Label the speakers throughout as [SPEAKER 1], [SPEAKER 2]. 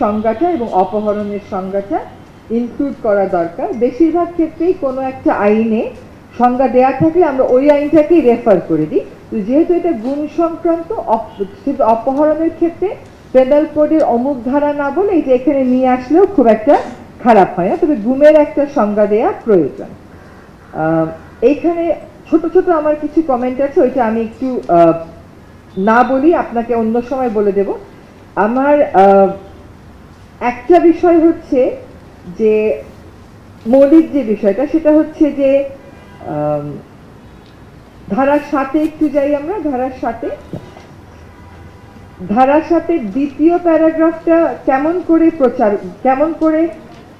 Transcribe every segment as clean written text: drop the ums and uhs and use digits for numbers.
[SPEAKER 1] সংজ্ঞাটা এবং অপহরণের সংজ্ঞাটা ইনক্লুড করা দরকার। বেশিরভাগ ক্ষেত্রেই কোনো একটা আইনে সংজ্ঞা দেওয়া থাকলে আমরা ওই আইনটাকেই রেফার করে দিই। তো যেহেতু এটা গুণ সংক্রান্ত, অপহরণের ক্ষেত্রে পেনাল কোডের অমুক ধারা না বলে এটা এখানে নিয়ে আসলেও খুব একটা খারাপ হয় না, তবে গুণের একটা সংজ্ঞা দেওয়া প্রয়োজন। এইখানে ছোট ছোট আমার কিছু কমেন্ট আছে, ওইটা আমি একটু না বলি, আপনাকে অন্য সময় বলে দেব। আমার একটা বিষয় হচ্ছে যে মৌলিক যে বিষয়টা, সেটা হচ্ছে যে ধারা 7-এ একটু যাই আমরা। ধারা 7-এর দ্বিতীয় প্যারাগ্রাফটা কেমন করে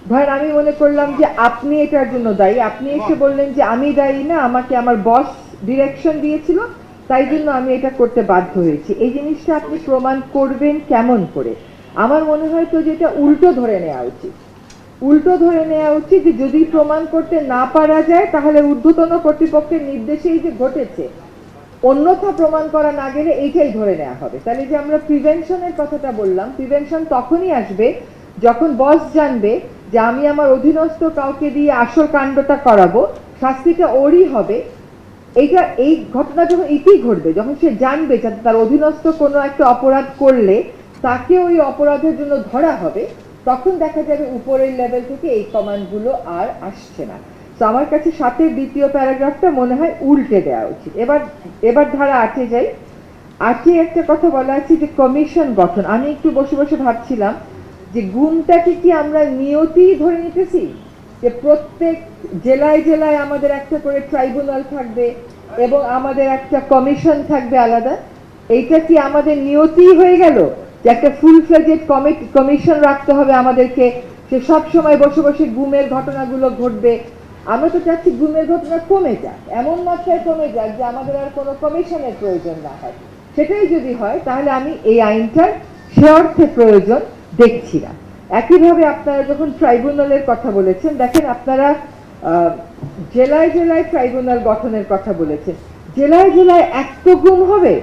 [SPEAKER 1] ধরেন আমি মনে করলাম যে আপনি এটার জন্য দায়ী, আপনি এসে বললেন যে আমি দায়ী না, আমাকে আমার বস ডিরেকশন দিয়েছিল, তাই জন্য আমি এটা করতে বাধ্য হয়েছি। এই জিনিসটা আপনি প্রমাণ করবেন কেমন করে? আমার মনে হয় তো যেটা উল্টো ধরে নেওয়া উচিত যে যদি প্রমাণ করতে না পারা যায় তাহলে ঊর্ধ্বতন কর্তৃপক্ষের নির্দেশেই যে ঘটেছে, অন্যথা প্রমাণ করা না গেলে এইটাই ধরে নেওয়া হবে। তাহলে যে আমরা প্রিভেনশনের কথাটা বললাম, প্রিভেনশন তখনই আসবে যখন বস জানবে যে আমি আমার অধীনস্থ কাউকে দিয়ে আসল কাণ্ডটা করাবো, শাস্তিটা ওরই হবে। এই ঘটনা যখন এটাই ঘটবে, যখন সে জানবে যে তার অধীনস্থ কোনো একটা অপরাধ করলে তাকে ওই অপরাধের জন্য ধরা হবে, তখন দেখা যাবে উপরের লেভেল থেকে এই কমান্ডগুলো আর আসছে না। তো আমার কাছে 7-এর দ্বিতীয় প্যারাগ্রাফটা মনে হয় উল্টে দেওয়া উচিত। এবার ধারা 8-এ যাই। 8-এ একটা কথা বলা আছে যে কমিশন গঠন। আমি একটু বসে বসে ভাবছিলাম যে গুণটাকে কি আমরা নিয়তি ধরে নিতেছি, যে প্রত্যেক জেলায় জেলায় আমাদের একটা করে ট্রাইব্যুনাল থাকবে এবং আমাদের একটা কমিশন থাকবে আলাদা। এইটা কি আমাদের নিয়তি হয়ে গেল যে একটা ফুল ফ্লেজেড কমিশন রাখতে হবে আমাদেরকে, সে সব সময় বসে বসে গুমের ঘটনাগুলো ঘটবে? আমরা তো চাচ্ছি গুমের ঘটনা কমে যাক, এমন মাত্রায় কমে যাক যে আমাদের আর কোনো কমিশনের প্রয়োজন না হয়। সেটাই যদি হয় তাহলে আমি এই আইনটার সে অর্থে প্রয়োজন দেখছি না। একইভাবে আপনারা যখন ট্রাইব্যুনালের কথা বলেছেন, দেখেন আপনারা জেলায় জেলায় ট্রাইব্যুনাল গঠনের কথা বলেছেন। জেলায় জেলায় এত গুম হবে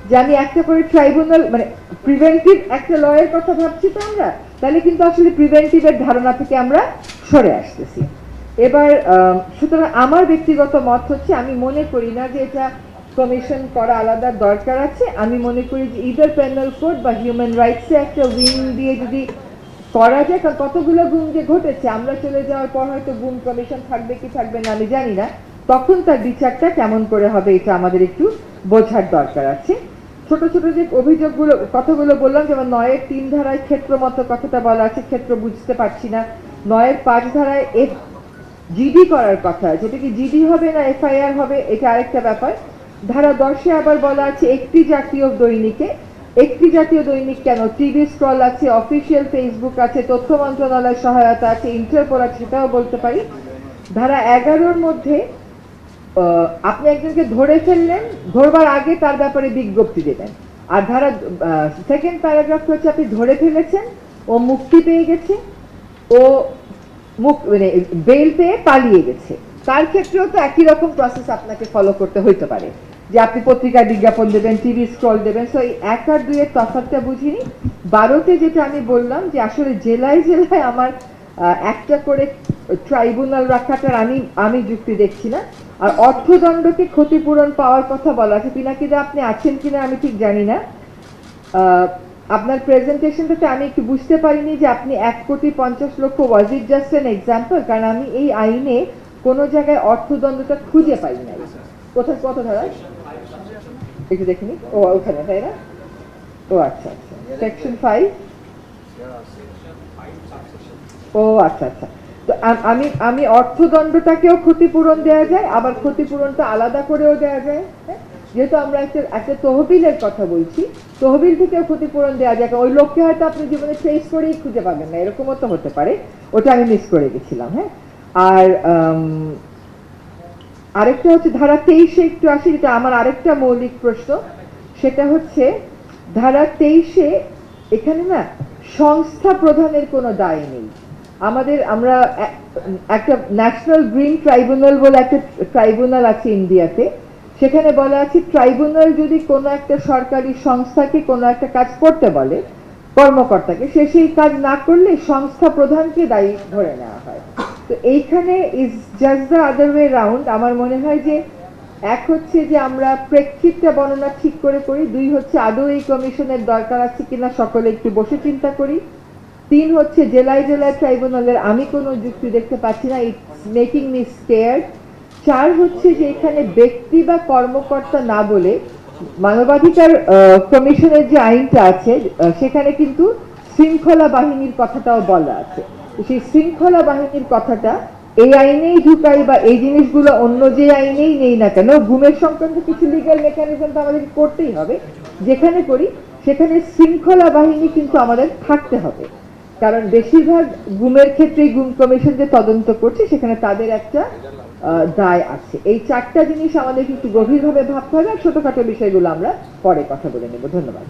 [SPEAKER 1] যে আমি একটা করে ট্রাইব্যুনাল, মানে প্রিভেন্টিভ একটা লয়ের কথা ভাবছি তো আমরা, তাহলে কিন্তু আসলে প্রিভেন্টিভের ধারণা থেকে আমরা সরে আসতেছি। এবার সুতরাং আমার ব্যক্তিগত মত হচ্ছে, আমি মনে করি না যে এটা কমিশন করা আলাদা দরকার আছে। আমি মনে করি যে ইদার পেনাল কোড বা হিউম্যান রাইটসে একটা উইং দিয়ে যদি করা যায়, কারণ কতগুলো গুম যে ঘটেছে, আমরা চলে যাওয়ার পর হয়তো গুম কমিশন থাকবে কি থাকবে না আমি জানি না, তখন তার বিচারটা কেমন করে হবে এটা আমাদের একটু বোঝার দরকার আছে। ছোট ছোট যে অভিযোগগুলো কথাগুলো বললাম, যেমন 9-এর 3 ধারায় ক্ষেত্র মতো কথাটা বলা আছে, ক্ষেত্র বুঝতে পারছি না। 9-এর 5 ধারায় জিডি করার কথা, যেটা কি জিডি হবে না এফআইআর হবে এটা আরেকটা ব্যাপার। ধারা 10-এ আবার বলা আছে একটি জাতীয় দৈনিকে। একটি জাতীয় দৈনিক কেন? টিভি স্ক্রল আছে, অফিসিয়াল ফেসবুক আছে, তথ্য মন্ত্রণালয়ের সহায়তা আছে, ইন্টারপোল আছে, সেটাও বলতে পারি। ধারা 11-র মধ্যে আপনি একজনকে ধরে ফেললেন, ধরবার আগে তার ব্যাপারে বিজ্ঞপ্তি দেবেন। আর ধারা 2nd প্যারাগ্রাফ হচ্ছে আপনি ধরে ফেলেছেন, ও মুক্তি পেয়ে গেছে, ও মানে বেল পেয়ে পালিয়ে গেছে, তার ক্ষেত্রেও তো একই রকম প্রসেস আপনাকে ফলো করতে হইতে পারে, যে আপনি পত্রিকায় বিজ্ঞাপন দেবেন, টিভি স্ক্রল দেবেন। সো এই 1 আর 2-এর তফাৎটা বুঝিনি। 12-তে যেটা আমি বললাম যে আসলে জেলায় জেলায় আমার একটা করে ট্রাইব্যুনাল রাখাটার আমি যুক্তি দেখছি না। আর অর্থদণ্ডকে ক্ষতিপূরণ পাওয়ার কথা বলা আছে, পিনাকিদা আপনি আছেন কিনা আমি ঠিক জানি না। আপনার প্রেজেন্টেশনটাতে আমি একটু বুঝতে পারিনি যে আপনি 1,50,00,000 ওয়াজ ইট জাস্ট অ্যান এক্সাম্পল, কারণ আমি এই আইনে কোনো জায়গায় অর্থদণ্ডটা খুঁজে পাই নাই। কোথায় কত ধারা একটু দেখিনি? ও ওখানে, তাই না? ও আচ্ছা আচ্ছা, সেকশন 5। ও আচ্ছা আচ্ছা। তো আমি অর্থদণ্ডটাকেও ক্ষতিপূরণ দেওয়া যায়, আবার ক্ষতিপূরণটা আলাদা করেও দেওয়া যায়। যেহেতু আমরা একটা তহবিলের কথা বলছি, তহবিল থেকেও ক্ষতিপূরণ দেওয়া যায়। ওই লোককে হয়তো আপনি জীবনে ট্রেস করেই খুঁজে পাবেন না, এরকমও তো হতে পারে। ওটা আমি মিস করে গেছিলাম। হ্যাঁ, আর আরেকটা হচ্ছে ধারা 23-এ একটু আসি, যেটা আমার আরেকটা মৌলিক প্রশ্ন। সেটা হচ্ছে ধারা 23-এ এখানে না সংস্থা প্রধানের কোনো দায় নেই। আমরা একটা ন্যাশনাল গ্রিন ট্রাইব্যুনাল বলে একটা ট্রাইব্যুনাল আছে ইন্ডিয়াতে, সেখানে বলা আছে ট্রাইব্যুনাল যদি কোনো একটা সরকারি সংস্থাকে কোনো একটা কাজ করতে বলে, কর্মকর্তাকে, সে সেই কাজ না করলে সংস্থা প্রধানকে দায়ী ধরে নেওয়া হয়। তো এইখানে is just the other way round. আমার মনে হয় যে এক হচ্ছে যে আমরা প্রেক্ষিতটা বর্ণনা ঠিক করে করি, দুই হচ্ছে আদৌ এই কমিশনের দরকার আছে কিনা সকলে একটু বসে চিন্তা করি, তিন হচ্ছে জেলায় জেলায় ট্রাইব্যুনালের আমি কোনো যুক্তি দেখতে পাচ্ছি না, ইটস মেকিং মি স্কেয়ার্ড। চার হচ্ছে যে এখানে ব্যক্তি বা কর্মকর্তা না বলে মানবাধিকার কমিশনের যে আইনটা আছে সেখানে কিন্তু শৃঙ্খলা বাহিনীর কথাটাও বলা আছে। তো সেই শৃঙ্খলা বাহিনীর কথাটা এই আইনেই ঢুকাই বা এই জিনিসগুলো অন্য যে আইনেই নেই না কেন, গুমের সংক্রান্ত কিছু লিগ্যাল মেকানিজম তো আমাদের করতেই হবে, যেখানে করি সেখানে শৃঙ্খলা বাহিনী কিন্তু আমাদের থাকতে হবে। কারণ বেশিরভাগ গুমের ক্ষেত্রেই গুম কমিশন যে তদন্ত করছে সেখানে তাদের একটা দায় আছে। এই চারটা জিনিস আমাদের কিন্তু গভীরভাবে ভাবতে হবে, আর ছোটখাটো বিষয়গুলো আমরা পরে কথা বলে নেব। ধন্যবাদ।